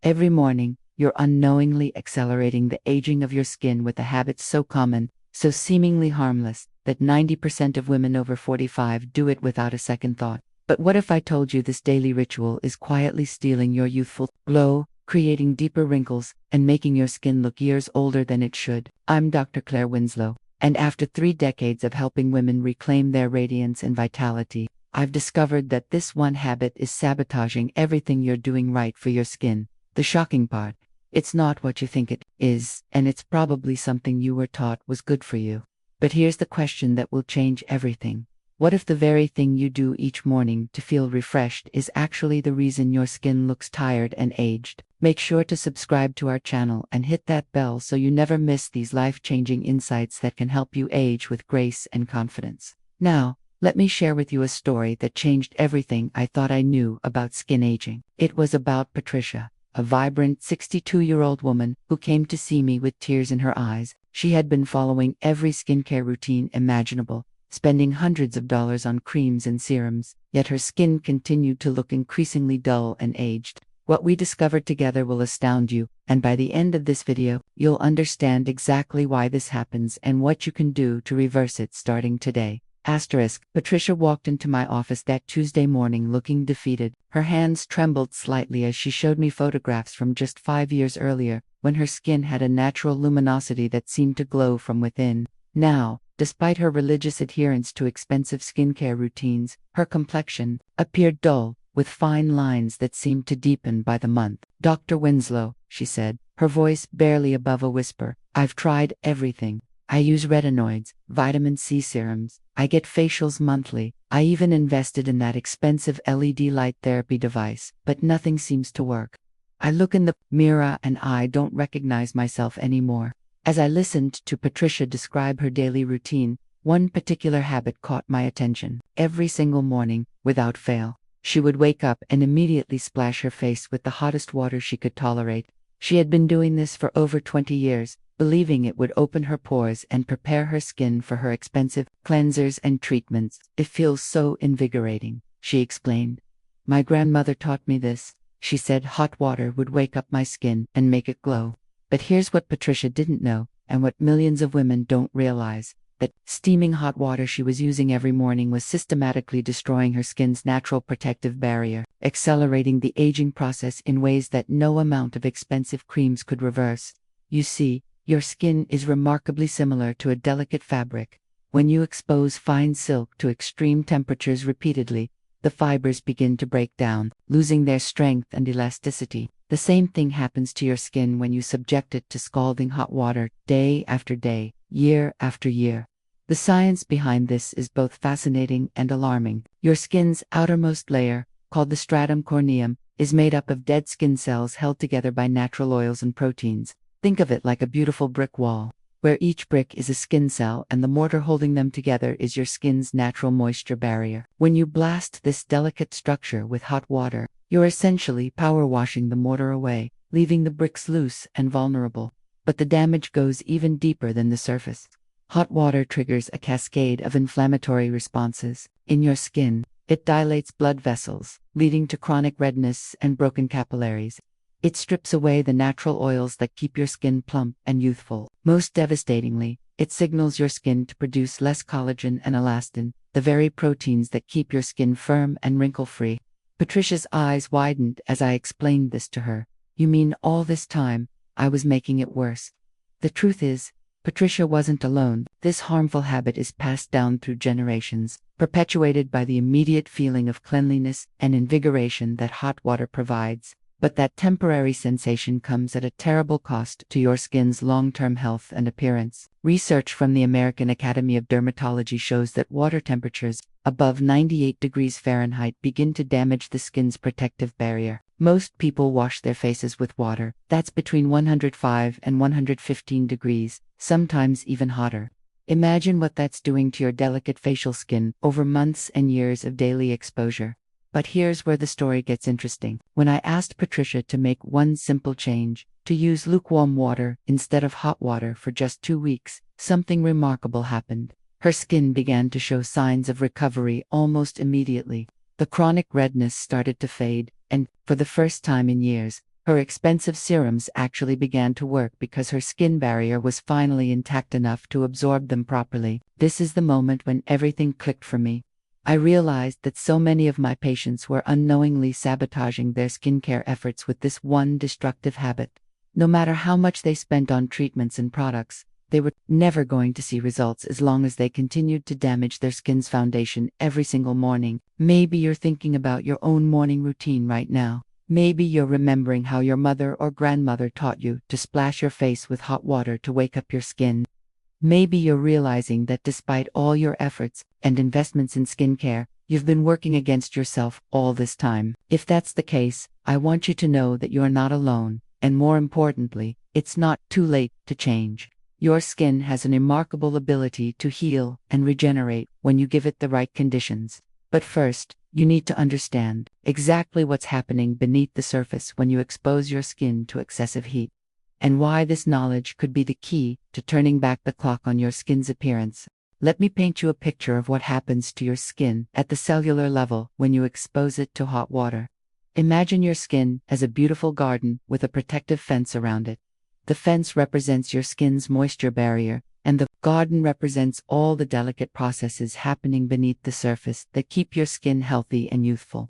Every morning, you're unknowingly accelerating the aging of your skin with a habit so common, so seemingly harmless, that 90% of women over 45 do it without a second thought. But what if I told you this daily ritual is quietly stealing your youthful glow, creating deeper wrinkles, and making your skin look years older than it should? I'm Dr. Claire Winslow, and after 3 decades of helping women reclaim their radiance and vitality, I've discovered that this one habit is sabotaging everything you're doing right for your skin. The shocking part: it's not what you think it is, and it's probably something you were taught was good for you. But here's the question that will change everything. What if the very thing you do each morning to feel refreshed is actually the reason your skin looks tired and aged? Make sure to subscribe to our channel and hit that bell so you never miss these life-changing insights that can help you age with grace and confidence. Now, let me share with you a story that changed everything I thought I knew about skin aging. It was about Patricia, a vibrant 62-year-old woman who came to see me with tears in her eyes. She had been following every skincare routine imaginable, spending hundreds of dollars on creams and serums, yet her skin continued to look increasingly dull and aged. What we discovered together will astound you, and by the end of this video, you'll understand exactly why this happens and what you can do to reverse it starting today. Patricia walked into my office that Tuesday morning looking defeated. Her hands trembled slightly as she showed me photographs from just 5 years earlier, when her skin had a natural luminosity that seemed to glow from within. Now, despite her religious adherence to expensive skincare routines, her complexion appeared dull, with fine lines that seemed to deepen by the month. "Dr. Winslow," she said, her voice barely above a whisper, "I've tried everything. I use retinoids, vitamin C serums, I get facials monthly, I even invested in that expensive LED light therapy device, but nothing seems to work. I look in the mirror and I don't recognize myself anymore." As I listened to Patricia describe her daily routine, one particular habit caught my attention. Every single morning, without fail, she would wake up and immediately splash her face with the hottest water she could tolerate. She had been doing this for over 20 years, believing it would open her pores and prepare her skin for her expensive cleansers and treatments. "It feels so invigorating," she explained. "My grandmother taught me this. She said hot water would wake up my skin and make it glow." But here's what Patricia didn't know, and what millions of women don't realize: that steaming hot water she was using every morning was systematically destroying her skin's natural protective barrier, accelerating the aging process in ways that no amount of expensive creams could reverse. You see, your skin is remarkably similar to a delicate fabric. When you expose fine silk to extreme temperatures repeatedly, the fibers begin to break down, losing their strength and elasticity. The same thing happens to your skin when you subject it to scalding hot water day after day, year after year. The science behind this is both fascinating and alarming. Your skin's outermost layer, called the stratum corneum, is made up of dead skin cells held together by natural oils and proteins. Think of it like a beautiful brick wall, where each brick is a skin cell and the mortar holding them together is your skin's natural moisture barrier. When you blast this delicate structure with hot water, you're essentially power washing the mortar away, leaving the bricks loose and vulnerable. But the damage goes even deeper than the surface. Hot water triggers a cascade of inflammatory responses in your skin. It dilates blood vessels, leading to chronic redness and broken capillaries. It strips away the natural oils that keep your skin plump and youthful. Most devastatingly, it signals your skin to produce less collagen and elastin, the very proteins that keep your skin firm and wrinkle-free. Patricia's eyes widened as I explained this to her. "You mean all this time, I was making it worse?" The truth is, Patricia wasn't alone. This harmful habit is passed down through generations, perpetuated by the immediate feeling of cleanliness and invigoration that hot water provides. But that temporary sensation comes at a terrible cost to your skin's long-term health and appearance. Research from the American Academy of Dermatology shows that water temperatures above 98 degrees Fahrenheit begin to damage the skin's protective barrier. Most people wash their faces with water that's between 105 and 115 degrees, sometimes even hotter. Imagine what that's doing to your delicate facial skin over months and years of daily exposure. But here's where the story gets interesting. When I asked Patricia to make one simple change, to use lukewarm water instead of hot water for just 2 weeks, something remarkable happened. Her skin began to show signs of recovery almost immediately. The chronic redness started to fade, and, for the first time in years, Her expensive serums actually began to work because her skin barrier was finally intact enough to absorb them properly. This is the moment when everything clicked for me. I realized that so many of my patients were unknowingly sabotaging their skincare efforts with this one destructive habit. No matter how much they spent on treatments and products, they were never going to see results as long as they continued to damage their skin's foundation every single morning. Maybe you're thinking about your own morning routine right now. Maybe you're remembering how your mother or grandmother taught you to splash your face with hot water to wake up your skin. Maybe you're realizing that despite all your efforts and investments in skincare, you've been working against yourself all this time. If that's the case, I want you to know that you're not alone, and more importantly, it's not too late to change. Your skin has a remarkable ability to heal and regenerate when you give it the right conditions. But first, you need to understand exactly what's happening beneath the surface when you expose your skin to excessive heat, and why this knowledge could be the key to turning back the clock on your skin's appearance. Let me paint you a picture of what happens to your skin at the cellular level when you expose it to hot water. Imagine your skin as a beautiful garden with a protective fence around it. The fence represents your skin's moisture barrier, and the garden represents all the delicate processes happening beneath the surface that keep your skin healthy and youthful.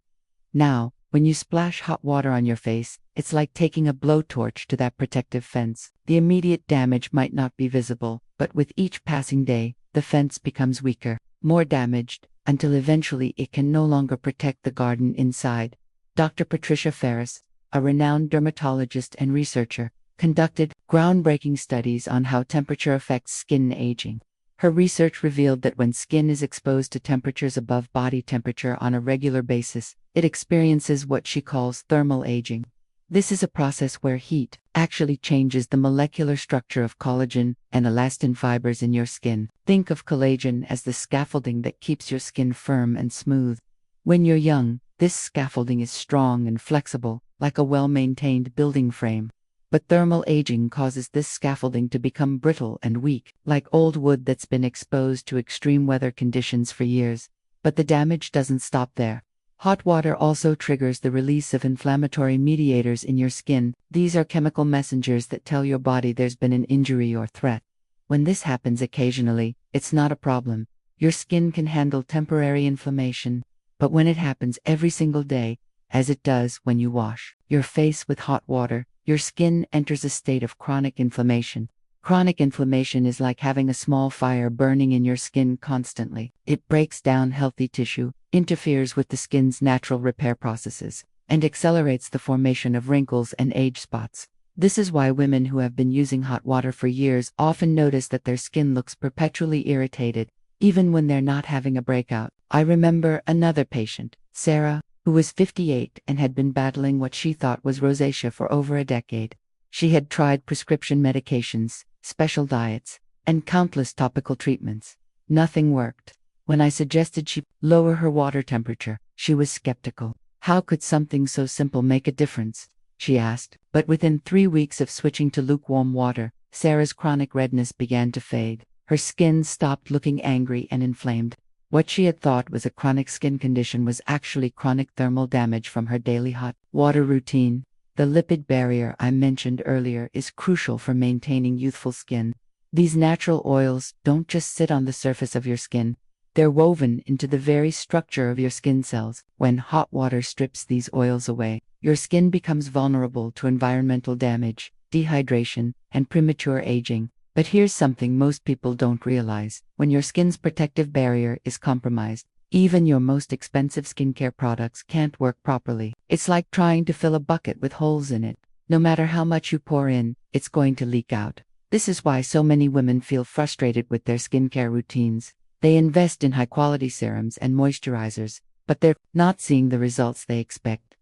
Now, when you splash hot water on your face, it's like taking a blowtorch to that protective fence. The immediate damage might not be visible, but with each passing day, the fence becomes weaker, more damaged, until eventually it can no longer protect the garden inside. Dr. Patricia Ferris, a renowned dermatologist and researcher, conducted groundbreaking studies on how temperature affects skin aging. Her research revealed that when skin is exposed to temperatures above body temperature on a regular basis, it experiences what she calls thermal aging. This is a process where heat actually changes the molecular structure of collagen and elastin fibers in your skin. Think of collagen as the scaffolding that keeps your skin firm and smooth. When you're young, this scaffolding is strong and flexible, like a well-maintained building frame. But thermal aging causes this scaffolding to become brittle and weak, like old wood that's been exposed to extreme weather conditions for years. But the damage doesn't stop there. Hot water also triggers the release of inflammatory mediators in your skin. These are chemical messengers that tell your body there's been an injury or threat. When this happens occasionally, it's not a problem. Your skin can handle temporary inflammation. But when it happens every single day, as it does when you wash your face with hot water, your skin enters a state of chronic inflammation. Chronic inflammation is like having a small fire burning in your skin constantly. It breaks down healthy tissue, interferes with the skin's natural repair processes, and accelerates the formation of wrinkles and age spots. This is why women who have been using hot water for years often notice that their skin looks perpetually irritated, even when they're not having a breakout. I remember another patient, Sarah, who was 58 and had been battling what she thought was rosacea for over a decade. She had tried prescription medications, special diets, and countless topical treatments. Nothing worked. When I suggested she lower her water temperature, she was skeptical. How could something so simple make a difference? She asked. But within 3 weeks of switching to lukewarm water, Sarah's chronic redness began to fade. Her skin stopped looking angry and inflamed. What she had thought was a chronic skin condition was actually chronic thermal damage from her daily hot water routine. The lipid barrier I mentioned earlier is crucial for maintaining youthful skin. These natural oils don't just sit on the surface of your skin. They're woven into the very structure of your skin cells. When hot water strips these oils away, your skin becomes vulnerable to environmental damage, dehydration, and premature aging. But here's something most people don't realize. When your skin's protective barrier is compromised, even your most expensive skincare products can't work properly. It's like trying to fill a bucket with holes in it. No matter how much you pour in, it's going to leak out. This is why so many women feel frustrated with their skincare routines. They invest in high-quality serums and moisturizers, but they're not seeing the results they expect.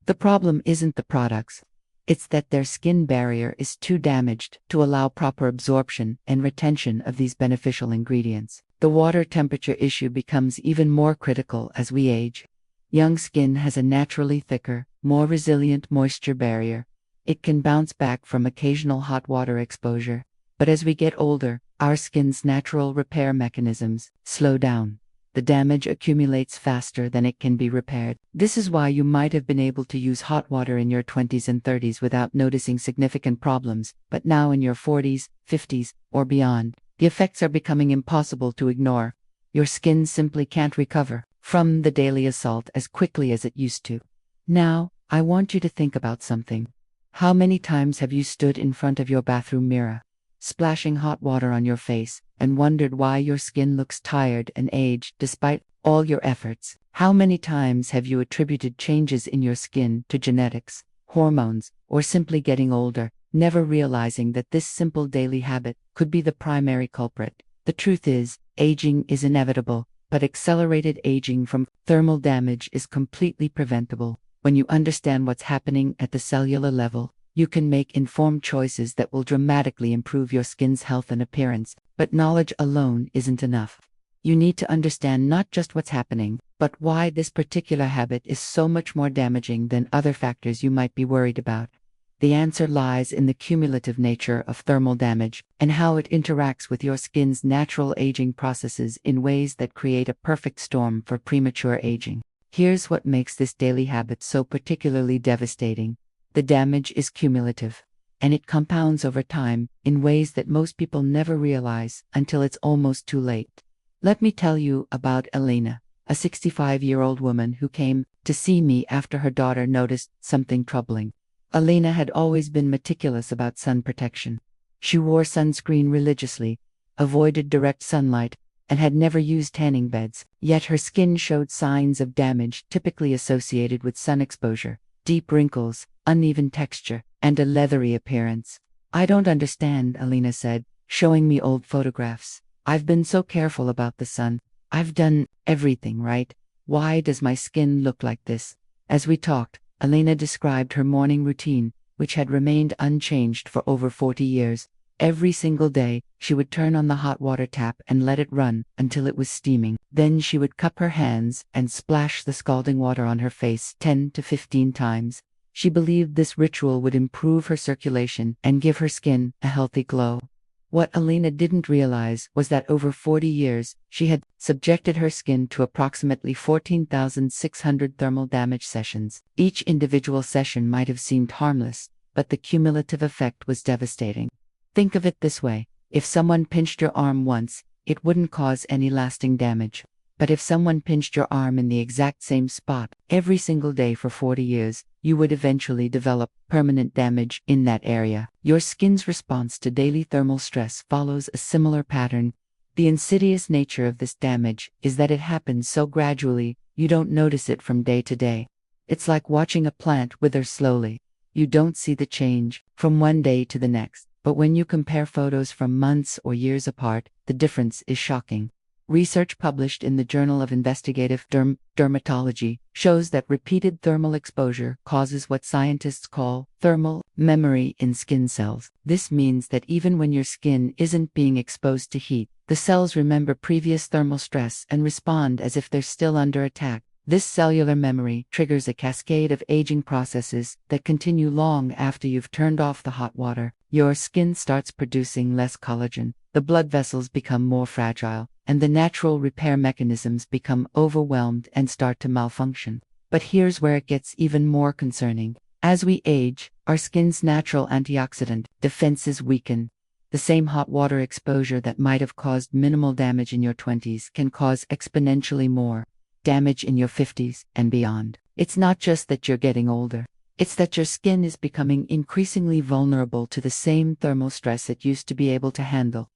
The problem isn't the products. It's that their skin barrier is too damaged to allow proper absorption and retention of these beneficial ingredients. The water temperature issue becomes even more critical as we age. Young skin has a naturally thicker, more resilient moisture barrier. It can bounce back from occasional hot water exposure. But as we get older, our skin's natural repair mechanisms slow down. the damage accumulates faster than it can be repaired. This is why you might have been able to use hot water in your 20s and 30s without noticing significant problems, but now in your 40s, 50s, or beyond, the effects are becoming impossible to ignore. Your skin simply can't recover from the daily assault as quickly as it used to. Now, I want you to think about something. How many times have you stood in front of your bathroom mirror, splashing hot water on your face, and wondered why your skin looks tired and aged despite all your efforts? How many times have you attributed changes in your skin to genetics, hormones, or simply getting older, never realizing that this simple daily habit could be the primary culprit? The truth is, aging is inevitable, but accelerated aging from thermal damage is completely preventable. When you understand what's happening at the cellular level, you can make informed choices that will dramatically improve your skin's health and appearance. But knowledge alone isn't enough. You need to understand not just what's happening, but why this particular habit is so much more damaging than other factors you might be worried about. The answer lies in the cumulative nature of thermal damage and how it interacts with your skin's natural aging processes in ways that create a perfect storm for premature aging. Here's what makes this daily habit so particularly devastating. The damage is cumulative, and it compounds over time in ways that most people never realize until it's almost too late. Let me tell you about Elena, a 65-year-old woman who came to see me after her daughter noticed something troubling. Elena had always been meticulous about sun protection. She wore sunscreen religiously, avoided direct sunlight, and had never used tanning beds, yet her skin showed signs of damage typically associated with sun exposure: deep wrinkles, uneven texture, and a leathery appearance. "I don't understand," Elena said, showing me old photographs. "I've been so careful about the sun. I've done everything right. Why does my skin look like this?" As we talked, Elena described her morning routine, which had remained unchanged for over 40 years. Every single day, she would turn on the hot water tap and let it run until it was steaming. Then she would cup her hands and splash the scalding water on her face 10 to 15 times. She believed this ritual would improve her circulation and give her skin a healthy glow. What Elena didn't realize was that over 40 years, she had subjected her skin to approximately 14,600 thermal damage sessions. Each individual session might have seemed harmless, but the cumulative effect was devastating. Think of it this way: if someone pinched your arm once, it wouldn't cause any lasting damage. But if someone pinched your arm in the exact same spot every single day for 40 years, you would eventually develop permanent damage in that area. Your skin's response to daily thermal stress follows a similar pattern. The insidious nature of this damage is that it happens so gradually, you don't notice it from day to day. It's like watching a plant wither slowly. You don't see the change from one day to the next. But when you compare photos from months or years apart, the difference is shocking. Research published in the Journal of Investigative Dermatology shows that repeated thermal exposure causes what scientists call thermal memory in skin cells. This means that even when your skin isn't being exposed to heat, the cells remember previous thermal stress and respond as if they're still under attack. This cellular memory triggers a cascade of aging processes that continue long after you've turned off the hot water. Your skin starts producing less collagen, the blood vessels become more fragile, and the natural repair mechanisms become overwhelmed and start to malfunction. But here's where it gets even more concerning. As we age, our skin's natural antioxidant defenses weaken. The same hot water exposure that might have caused minimal damage in your 20s can cause exponentially more damage in your 50s and beyond. It's not just that you're getting older. It's that your skin is becoming increasingly vulnerable to the same thermal stress it used to be able to handle.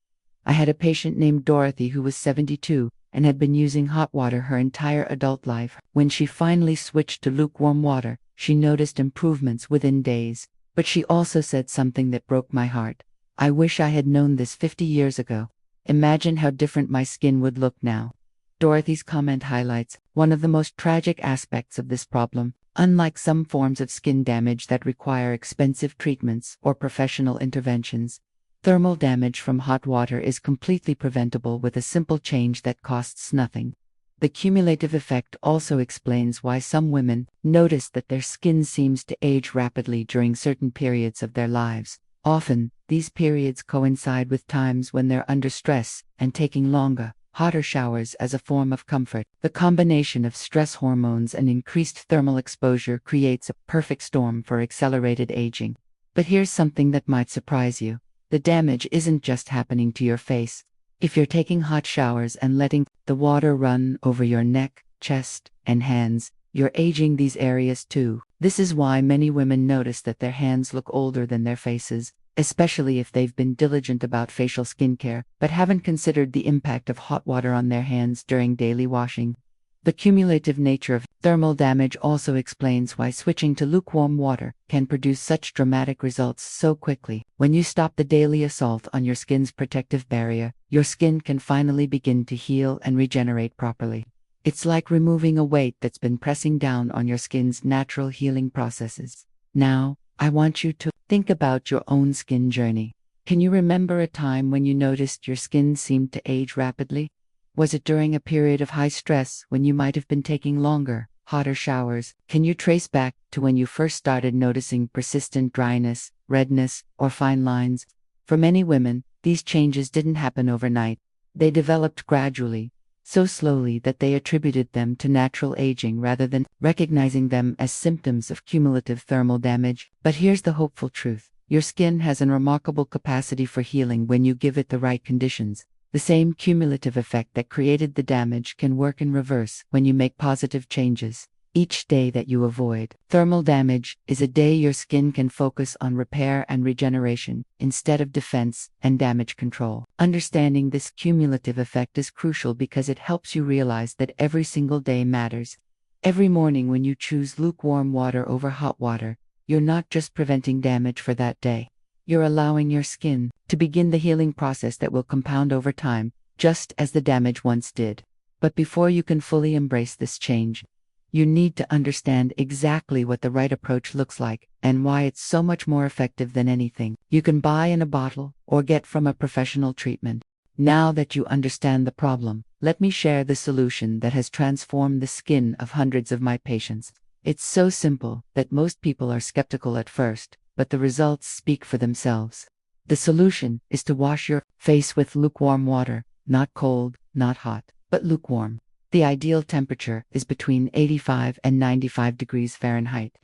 I had a patient named Dorothy who was 72 and had been using hot water her entire adult life. When she finally switched to lukewarm water, she noticed improvements within days. But she also said something that broke my heart. "I wish I had known this 50 years ago. Imagine how different my skin would look now." Dorothy's comment highlights one of the most tragic aspects of this problem. Unlike some forms of skin damage that require expensive treatments or professional interventions, thermal damage from hot water is completely preventable with a simple change that costs nothing. The cumulative effect also explains why some women notice that their skin seems to age rapidly during certain periods of their lives. Often, these periods coincide with times when they're under stress and taking longer hotter showers as a form of comfort. The combination of stress hormones and increased thermal exposure creates a perfect storm for accelerated aging. But here's something that might surprise you. The damage isn't just happening to your face. If you're taking hot showers and letting the water run over your neck, chest, and hands, you're aging these areas too. This is why many women notice that their hands look older than their faces, especially if they've been diligent about facial skincare, but haven't considered the impact of hot water on their hands during daily washing. The cumulative nature of thermal damage also explains why switching to lukewarm water can produce such dramatic results so quickly. When you stop the daily assault on your skin's protective barrier, your skin can finally begin to heal and regenerate properly. It's like removing a weight that's been pressing down on your skin's natural healing processes. Now, I want you to think about your own skin journey. Can you remember a time when you noticed your skin seemed to age rapidly? Was it during a period of high stress when you might have been taking longer, hotter showers? Can you trace back to when you first started noticing persistent dryness, redness, or fine lines? For many women, these changes didn't happen overnight. They developed gradually, so slowly that they attributed them to natural aging rather than recognizing them as symptoms of cumulative thermal damage. But here's the hopeful truth. Your skin has a remarkable capacity for healing when you give it the right conditions. The same cumulative effect that created the damage can work in reverse when you make positive changes. Each day that you avoid thermal damage is a day your skin can focus on repair and regeneration instead of defense and damage control. Understanding this cumulative effect is crucial because it helps you realize that every single day matters. Every morning when you choose lukewarm water over hot water, you're not just preventing damage for that day. You're allowing your skin to begin the healing process that will compound over time, just as the damage once did. But before you can fully embrace this change, you need to understand exactly what the right approach looks like and why it's so much more effective than anything you can buy in a bottle or get from a professional treatment. Now that you understand the problem, let me share the solution that has transformed the skin of hundreds of my patients. It's so simple that most people are skeptical at first, but the results speak for themselves. The solution is to wash your face with lukewarm water, not cold, not hot, but lukewarm. The ideal temperature is between 85 and 95 degrees Fahrenheit,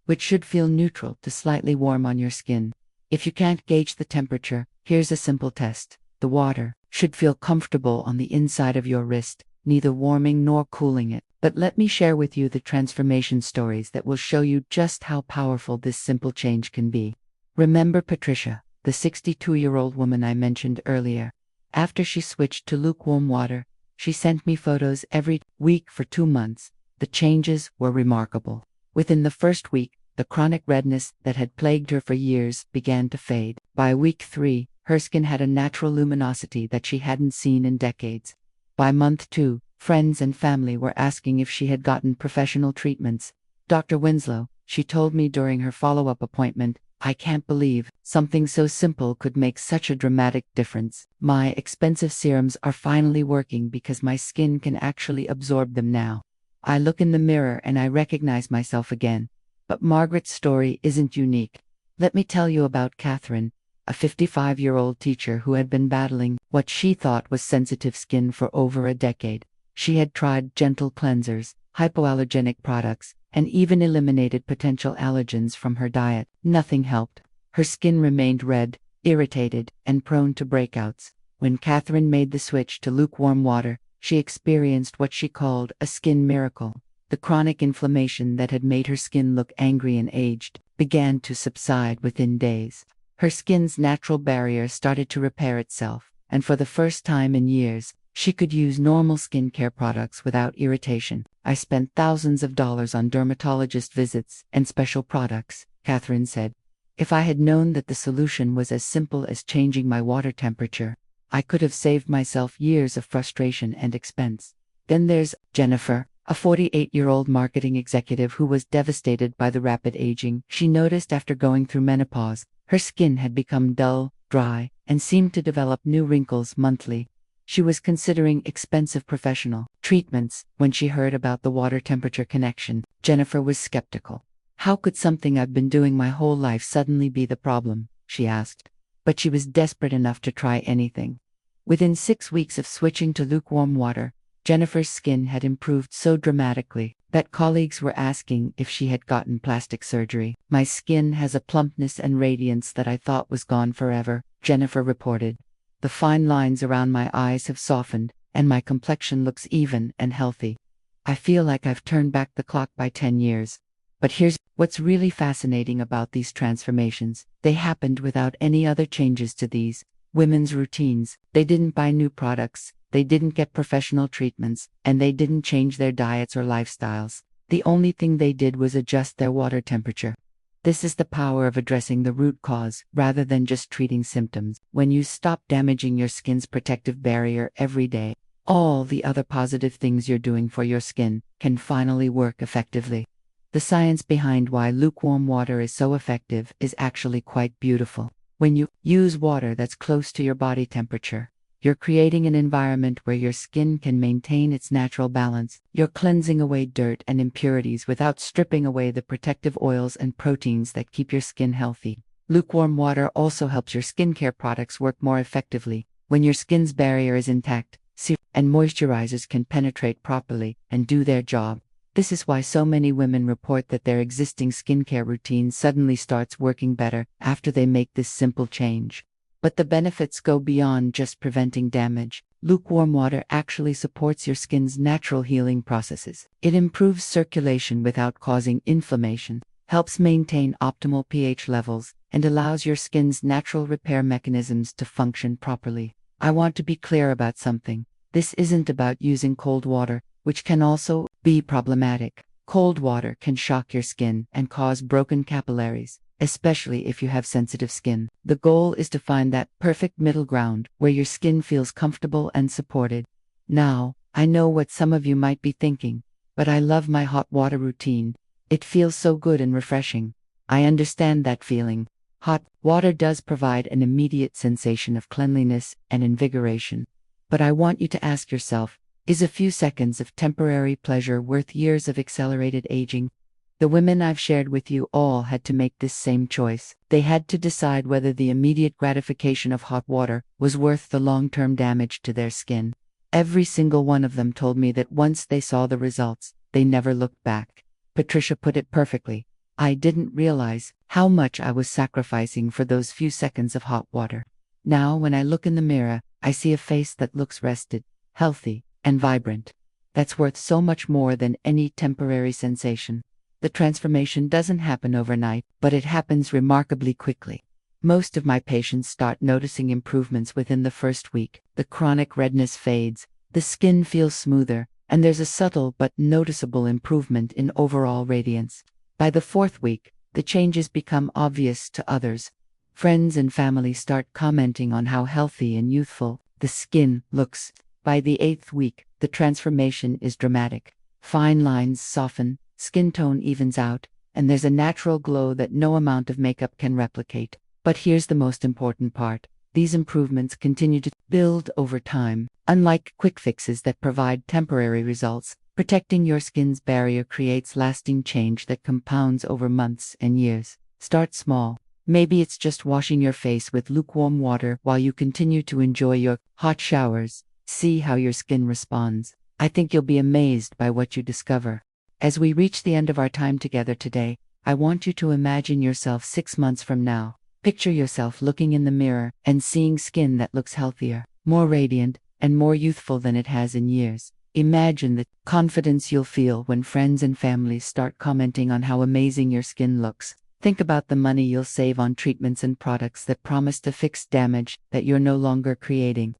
which should feel neutral to slightly warm on your skin. If you can't gauge the temperature, here's a simple test. The water should feel comfortable on the inside of your wrist, neither warming nor cooling it. But let me share with you the transformation stories that will show you just how powerful this simple change can be. Remember Patricia, the 62-year-old woman I mentioned earlier. After she switched to lukewarm water, she sent me photos every week for 2 months. The changes were remarkable. Within the first week, the chronic redness that had plagued her for years began to fade. By week 3, her skin had a natural luminosity that she hadn't seen in decades. By month 2, friends and family were asking if she had gotten professional treatments. Dr. Winslow, she told me during her follow-up appointment, I can't believe something so simple could make such a dramatic difference. My expensive serums are finally working because my skin can actually absorb them now. I look in the mirror and I recognize myself again. But Margaret's story isn't unique. Let me tell you about Catherine, a 55-year-old teacher who had been battling what she thought was sensitive skin for over a decade. She had tried gentle cleansers, hypoallergenic products, and even eliminated potential allergens from her diet. Nothing helped. Her skin remained red, irritated, and prone to breakouts. When Catherine made the switch to lukewarm water, she experienced what she called a skin miracle. The chronic inflammation that had made her skin look angry and aged began to subside within days. Her skin's natural barrier started to repair itself, and for the first time in years, she could use normal skincare products without irritation. I spent thousands of dollars on dermatologist visits and special products, Catherine said. If I had known that the solution was as simple as changing my water temperature, I could have saved myself years of frustration and expense. Then there's Jennifer, a 48-year-old marketing executive who was devastated by the rapid aging she noticed after going through menopause. Her skin had become dull, dry, and seemed to develop new wrinkles monthly. She was considering expensive professional treatments when she heard about the water temperature connection. Jennifer was skeptical. How could something I've been doing my whole life suddenly be the problem? She asked. But she was desperate enough to try anything. Within 6 weeks of switching to lukewarm water, Jennifer's skin had improved so dramatically that colleagues were asking if she had gotten plastic surgery. "My skin has a plumpness and radiance that I thought was gone forever," Jennifer reported. "The fine lines around my eyes have softened, and my complexion looks even and healthy. I feel like I've turned back the clock by 10 years. But here's what's really fascinating about these transformations. They happened without any other changes to these women's routines. They didn't buy new products, they didn't get professional treatments, and they didn't change their diets or lifestyles. The only thing they did was adjust their water temperature. This is the power of addressing the root cause rather than just treating symptoms. When you stop damaging your skin's protective barrier every day, all the other positive things you're doing for your skin can finally work effectively. The science behind why lukewarm water is so effective is actually quite beautiful. When you use water that's close to your body temperature, you're creating an environment where your skin can maintain its natural balance. You're cleansing away dirt and impurities without stripping away the protective oils and proteins that keep your skin healthy. Lukewarm water also helps your skincare products work more effectively. When your skin's barrier is intact, serums and moisturizers can penetrate properly and do their job. This is why so many women report that their existing skincare routine suddenly starts working better after they make this simple change. But the benefits go beyond just preventing damage. Lukewarm water actually supports your skin's natural healing processes. It improves circulation without causing inflammation, helps maintain optimal pH levels, and allows your skin's natural repair mechanisms to function properly. I want to be clear about something. This isn't about using cold water, which can also be problematic. Cold water can shock your skin and cause broken capillaries, especially if you have sensitive skin. The goal is to find that perfect middle ground where your skin feels comfortable and supported. Now, I know what some of you might be thinking, but I love my hot water routine. It feels so good and refreshing. I understand that feeling. Hot water does provide an immediate sensation of cleanliness and invigoration. But I want you to ask yourself, is a few seconds of temporary pleasure worth years of accelerated aging? The women I've shared with you all had to make this same choice. They had to decide whether the immediate gratification of hot water was worth the long-term damage to their skin. Every single one of them told me that once they saw the results, they never looked back. Patricia put it perfectly. "I didn't realize how much I was sacrificing for those few seconds of hot water. Now, when I look in the mirror, I see a face that looks rested, healthy, and vibrant. That's worth so much more than any temporary sensation." The transformation doesn't happen overnight, but it happens remarkably quickly. Most of my patients start noticing improvements within the first week. The chronic redness fades, the skin feels smoother, and there's a subtle but noticeable improvement in overall radiance. By the 4th week, the changes become obvious to others. Friends and family start commenting on how healthy and youthful the skin looks. By the 8th week, the transformation is dramatic. Fine lines soften, skin tone evens out, and there's a natural glow that no amount of makeup can replicate. But here's the most important part. These improvements continue to build over time. Unlike quick fixes that provide temporary results, protecting your skin's barrier creates lasting change that compounds over months and years. Start small. Maybe it's just washing your face with lukewarm water while you continue to enjoy your hot showers. See how your skin responds. I think you'll be amazed by what you discover. As we reach the end of our time together today, I want you to imagine yourself 6 months from now. Picture yourself looking in the mirror and seeing skin that looks healthier, more radiant, and more youthful than it has in years. Imagine the confidence you'll feel when friends and family start commenting on how amazing your skin looks. Think about the money you'll save on treatments and products that promise to fix damage that you're no longer creating.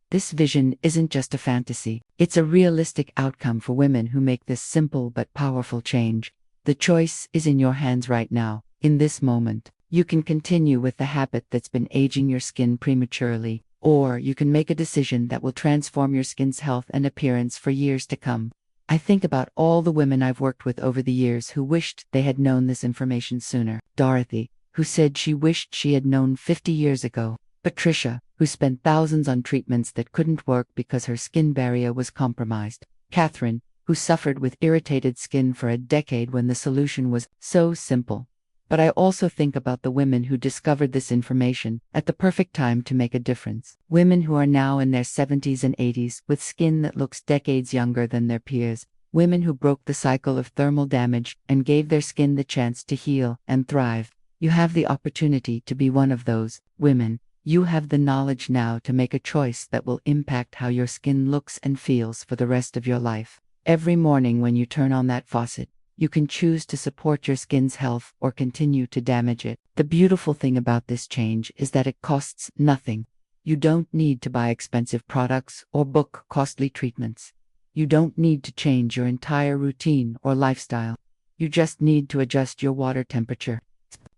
This vision isn't just a fantasy, it's a realistic outcome for women who make this simple but powerful change. The choice is in your hands right now, in this moment. You can continue with the habit that's been aging your skin prematurely, or you can make a decision that will transform your skin's health and appearance for years to come. I think about all the women I've worked with over the years who wished they had known this information sooner. Dorothy, who said she wished she had known 50 years ago. Patricia, who spent thousands on treatments that couldn't work because her skin barrier was compromised. Catherine, who suffered with irritated skin for a decade when the solution was so simple. But I also think about the women who discovered this information at the perfect time to make a difference. Women who are now in their 70s and 80s with skin that looks decades younger than their peers. Women who broke the cycle of thermal damage and gave their skin the chance to heal and thrive. You have the opportunity to be one of those women. You have the knowledge now to make a choice that will impact how your skin looks and feels for the rest of your life. Every morning when you turn on that faucet, you can choose to support your skin's health or continue to damage it. The beautiful thing about this change is that it costs nothing. You don't need to buy expensive products or book costly treatments. You don't need to change your entire routine or lifestyle. You just need to adjust your water temperature.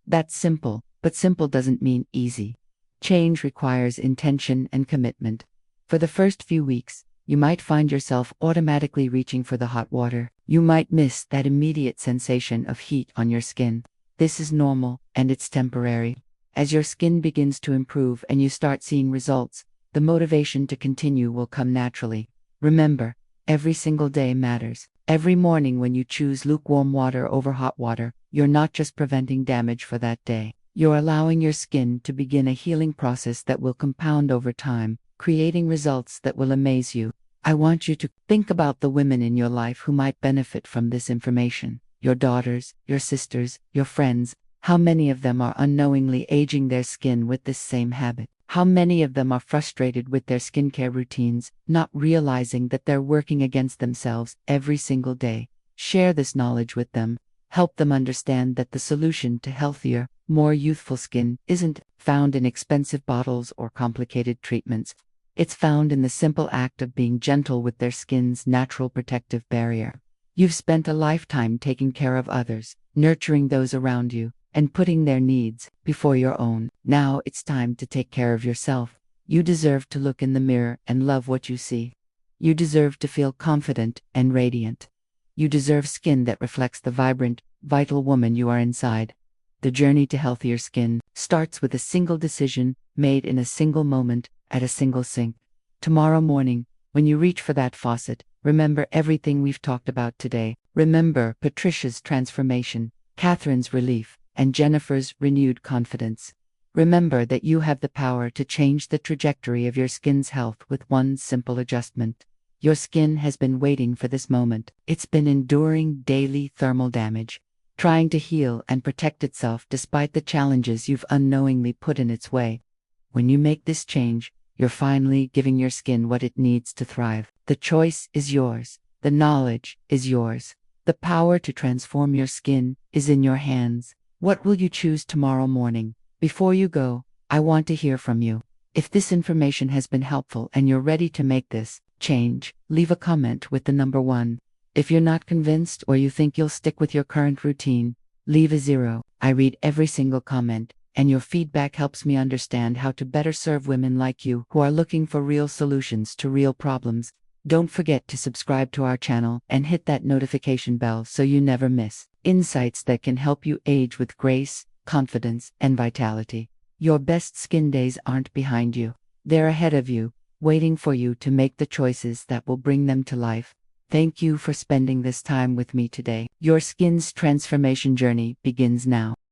That's simple, but simple doesn't mean easy. Change requires intention and commitment. For the first few weeks, you might find yourself automatically reaching for the hot water. You might miss that immediate sensation of heat on your skin. This is normal, and it's temporary. As your skin begins to improve and you start seeing results, the motivation to continue will come naturally. Remember, every single day matters. Every morning when you choose lukewarm water over hot water, you're not just preventing damage for that day. You're allowing your skin to begin a healing process that will compound over time, creating results that will amaze you. I want you to think about the women in your life who might benefit from this information. Your daughters, your sisters, your friends. How many of them are unknowingly aging their skin with this same habit? How many of them are frustrated with their skincare routines, not realizing that they're working against themselves every single day? Share this knowledge with them. Help them understand that the solution to healthier, more youthful skin isn't found in expensive bottles or complicated treatments. It's found in the simple act of being gentle with their skin's natural protective barrier. You've spent a lifetime taking care of others, nurturing those around you, and putting their needs before your own. Now it's time to take care of yourself. You deserve to look in the mirror and love what you see. You deserve to feel confident and radiant. You deserve skin that reflects the vibrant, vital woman you are inside. The journey to healthier skin starts with a single decision made in a single moment at a single sink. Tomorrow morning, when you reach for that faucet, remember everything we've talked about today. Remember Patricia's transformation, Catherine's relief, and Jennifer's renewed confidence. Remember that you have the power to change the trajectory of your skin's health with one simple adjustment. Your skin has been waiting for this moment. It's been enduring daily thermal damage, trying to heal and protect itself despite the challenges you've unknowingly put in its way. When you make this change, you're finally giving your skin what it needs to thrive. The choice is yours. The knowledge is yours. The power to transform your skin is in your hands. What will you choose tomorrow morning? Before you go, I want to hear from you. If this information has been helpful and you're ready to make this change, leave a comment with the number 1. If you're not convinced or you think you'll stick with your current routine, leave a 0. I read every single comment, and your feedback helps me understand how to better serve women like you who are looking for real solutions to real problems. Don't forget to subscribe to our channel and hit that notification bell so you never miss insights that can help you age with grace, confidence, and vitality. Your best skin days aren't behind you. They're ahead of you, waiting for you to make the choices that will bring them to life. Thank you for spending this time with me today. Your skin's transformation journey begins now.